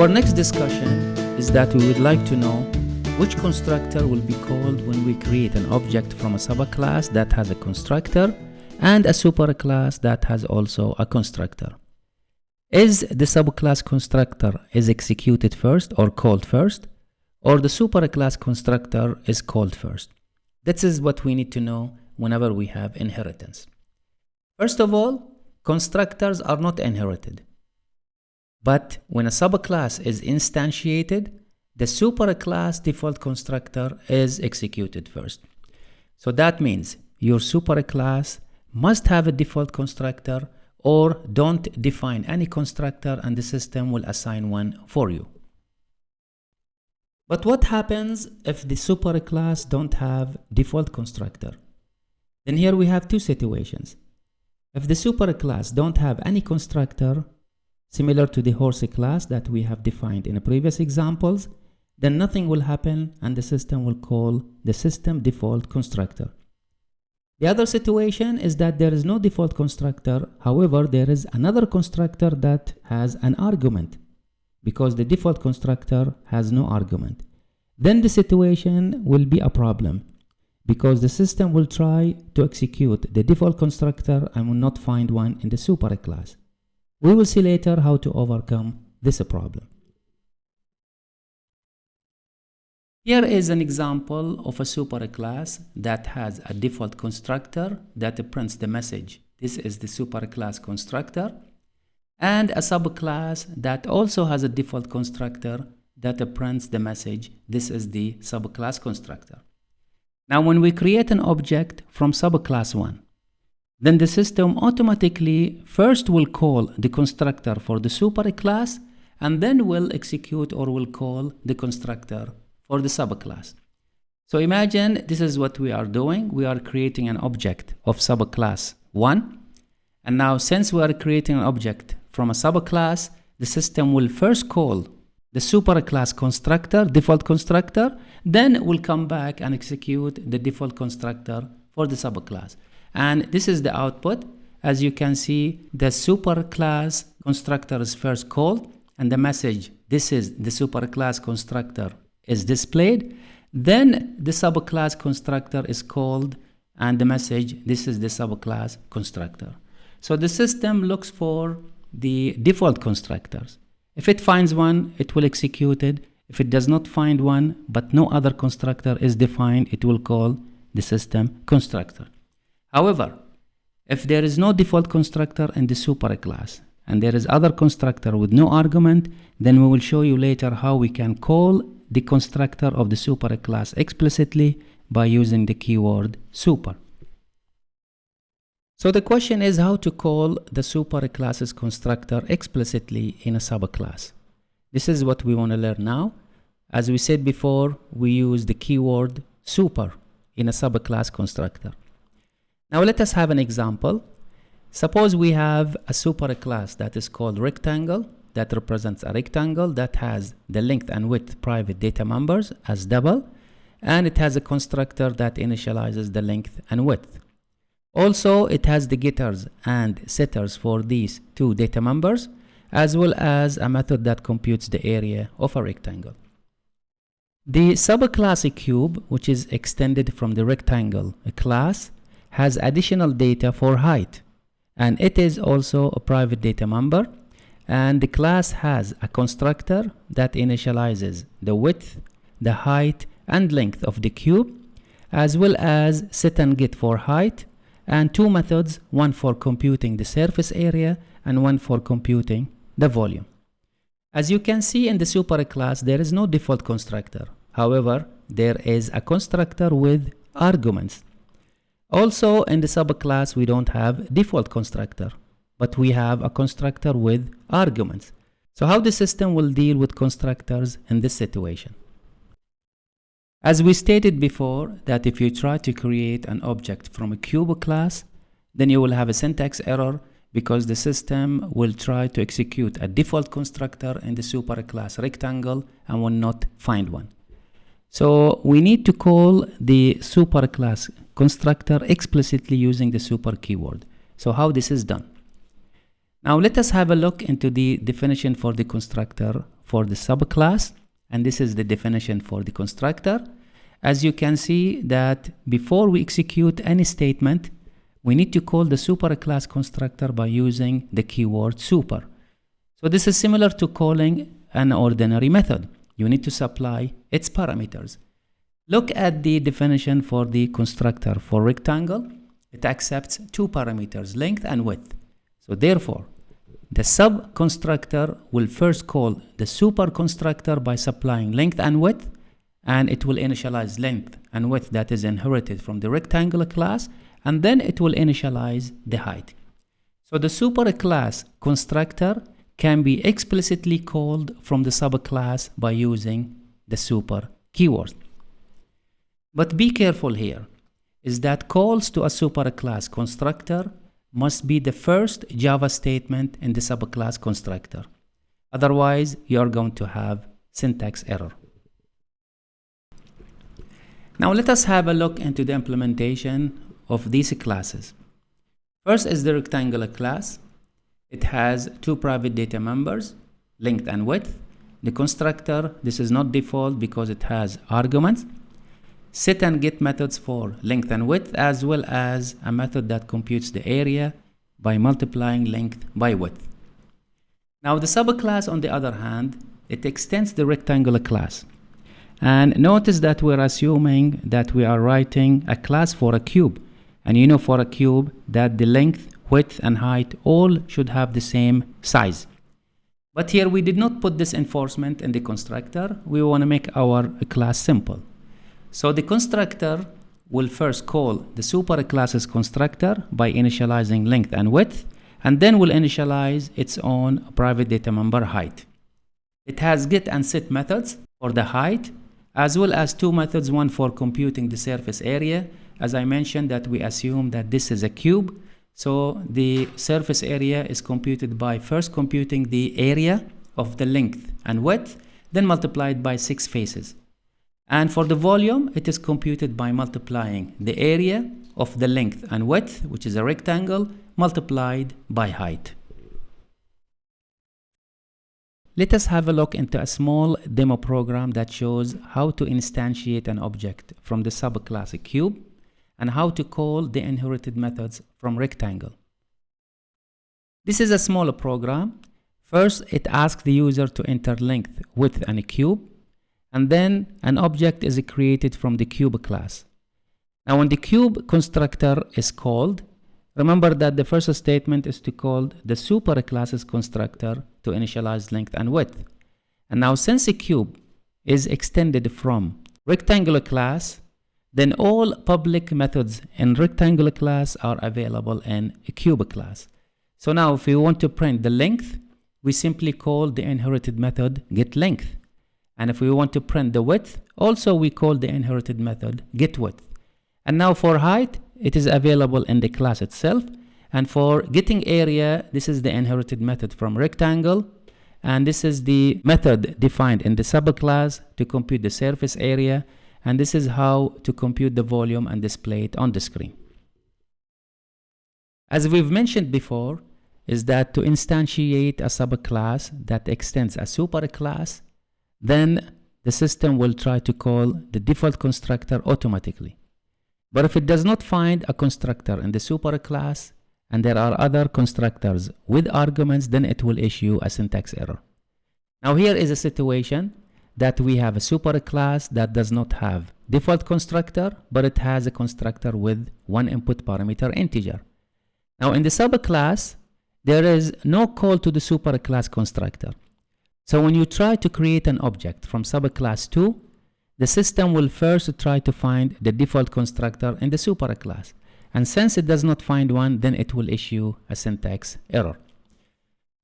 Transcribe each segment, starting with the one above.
Our next discussion is that we would like to know which constructor will be called when we create an object from a subclass that has a constructor and a superclass that has also a constructor. Is the subclass constructor is executed first or called first, or the superclass constructor is called first? This is what we need to know whenever we have inheritance. First of all, constructors are not inherited. But when a subclass is instantiated, the superclass default constructor is executed first. So that means your superclass must have a default constructor, or don't define any constructor and the system will assign one for you. But what happens if the superclass don't have default constructor? Then here we have two situations. If the superclass don't have any constructor, similar to the horse class that we have defined in the previous examples, then nothing will happen and the system will call the system default constructor. The other situation is that there is no default constructor, however there is another constructor that has an argument, because the default constructor has no argument. Then the situation will be a problem, because the system will try to execute the default constructor and will not find one in the superclass. We will see later how to overcome this problem. Here is an example of a superclass that has a default constructor that prints the message. This is the superclass constructor, and a subclass that also has a default constructor that prints the message. This is the subclass constructor. Now when we create an object from subclass 1, then the system automatically first will call the constructor for the superclass and then will execute or will call the constructor for the subclass. So imagine this is what we are doing. We are creating an object of subclass 1, and now since we are creating an object from a subclass, the system will first call the superclass constructor, default constructor, then will come back and execute the default constructor for the subclass. And this is the output. As you can see, the superclass constructor is first called and the message, this is the superclass constructor, is displayed. Then the subclass constructor is called and the message, this is the subclass constructor. So the system looks for the default constructors. If it finds one, it will execute it. If it does not find one, but no other constructor is defined, it will call the system constructor. However, if there is no default constructor in the superclass and there is other constructor with no argument, then we will show you later how we can call the constructor of the superclass explicitly by using the keyword super. So the question is how to call the superclass's constructor explicitly in a subclass. This is what we want to learn now. As we said before, we use the keyword super in a subclass constructor. Now let us have an example. Suppose we have a superclass that is called rectangle, that represents a rectangle that has the length and width private data members as double, and it has a constructor that initializes the length and width. Also, it has the getters and setters for these two data members, as well as a method that computes the area of a rectangle. The subclass cube, which is extended from the rectangle class, has additional data for height, and it is also a private data member, and the class has a constructor that initializes the width, the height and length of the cube, as well as set and get for height, and two methods, one for computing the surface area and one for computing the volume. As you can see in the superclass, there is no default constructor. However, there is a constructor with arguments. Also in the subclass, we don't have default constructor, but we have a constructor with arguments. So how the system will deal with constructors in this situation? As we stated before, that if you try to create an object from a cube class, then you will have a syntax error because the system will try to execute a default constructor in the superclass rectangle and will not find one. So we need to call the superclass constructor explicitly using the super keyword. So how this is done? Now let us have a look into the definition for the constructor for the subclass, and this is the definition for the constructor. As you can see that before we execute any statement, we need to call the superclass constructor by using the keyword super. So this is similar to calling an ordinary method. You need to supply its parameters. Look at the definition for the constructor for rectangle. It accepts two parameters, length and width. So therefore, the sub-constructor will first call the super constructor by supplying length and width, and it will initialize length and width that is inherited from the rectangular class, and then it will initialize the height. So the superclass constructor can be explicitly called from the subclass by using the super keyword. But be careful here, is that calls to a superclass constructor must be the first Java statement in the subclass constructor. Otherwise, you are going to have syntax error. Now let us have a look into the implementation of these classes. First is the rectangular class. It has two private data members, length and width. The constructor, this is not default because it has arguments. Set and get methods for length and width, as well as a method that computes the area by multiplying length by width. Now the subclass, on the other hand, it extends the rectangular class. And notice that we're assuming that we are writing a class for a cube. And you know for a cube that the length, width and height all should have the same size. But here we did not put this enforcement in the constructor. We want to make our class simple. So the constructor will first call the superclass's constructor by initializing length and width, and then will initialize its own private data member height. It has get and set methods for the height, as well as two methods, one for computing the surface area. As I mentioned that we assume that this is a cube, so the surface area is computed by first computing the area of the length and width, then multiplied by 6 faces. And for the volume, it is computed by multiplying the area of the length and width, which is a rectangle, multiplied by height. Let us have a look into a small demo program that shows how to instantiate an object from the subclass cube and how to call the inherited methods from rectangle. This is a smaller program. First, it asks the user to enter length, width, and a cube. And then an object is created from the cube class. Now when the cube constructor is called, remember that the first statement is to call the superclass's constructor to initialize length and width. And now since a cube is extended from rectangular class, then all public methods in rectangular class are available in a cube class. So now if we want to print the length, we simply call the inherited method getLength. And if we want to print the width, also we call the inherited method getWidth. And now for height, it is available in the class itself. And for getting area, this is the inherited method from rectangle. And this is the method defined in the subclass to compute the surface area. And this is how to compute the volume and display it on the screen. As we've mentioned before, is that to instantiate a subclass that extends a superclass, then the system will try to call the default constructor automatically. But if it does not find a constructor in the superclass and there are other constructors with arguments, then it will issue a syntax error. Now here is a situation that we have a superclass that does not have default constructor, but it has a constructor with one input parameter integer. Now in the subclass, there is no call to the superclass constructor. So when you try to create an object from subclass 2, the system will first try to find the default constructor in the superclass. And since it does not find one, then it will issue a syntax error.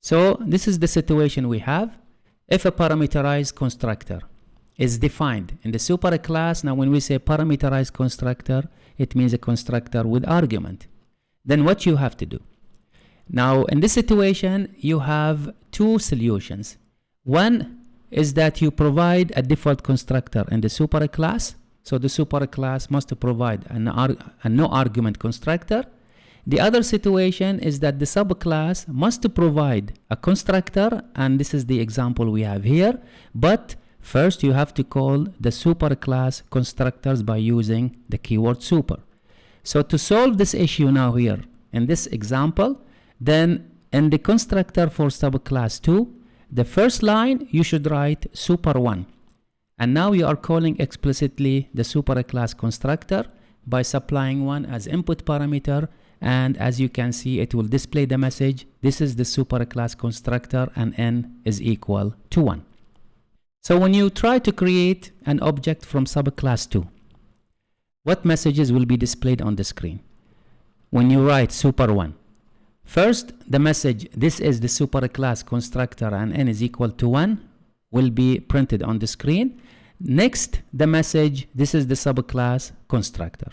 So this is the situation we have. If a parameterized constructor is defined in the superclass, now when we say parameterized constructor, it means a constructor with argument. Then what you have to do? Now in this situation, you have two solutions. One is that you provide a default constructor in the superclass. So the superclass must provide a no argument constructor. The other situation is that the subclass must provide a constructor, and this is the example we have here, but first you have to call the superclass constructors by using the keyword super. So to solve this issue now here in this example, then in the constructor for subclass 2, the first line you should write super1. And now you are calling explicitly the superclass constructor by supplying 1 as input parameter, and as you can see, it will display the message, this is the superclass constructor and n is equal to 1. So when you try to create an object from subclass 2, what messages will be displayed on the screen? When you write super1, first the message, this is the superclass constructor and n is equal to 1, will be printed on the screen. Next, the message, this is the subclass constructor.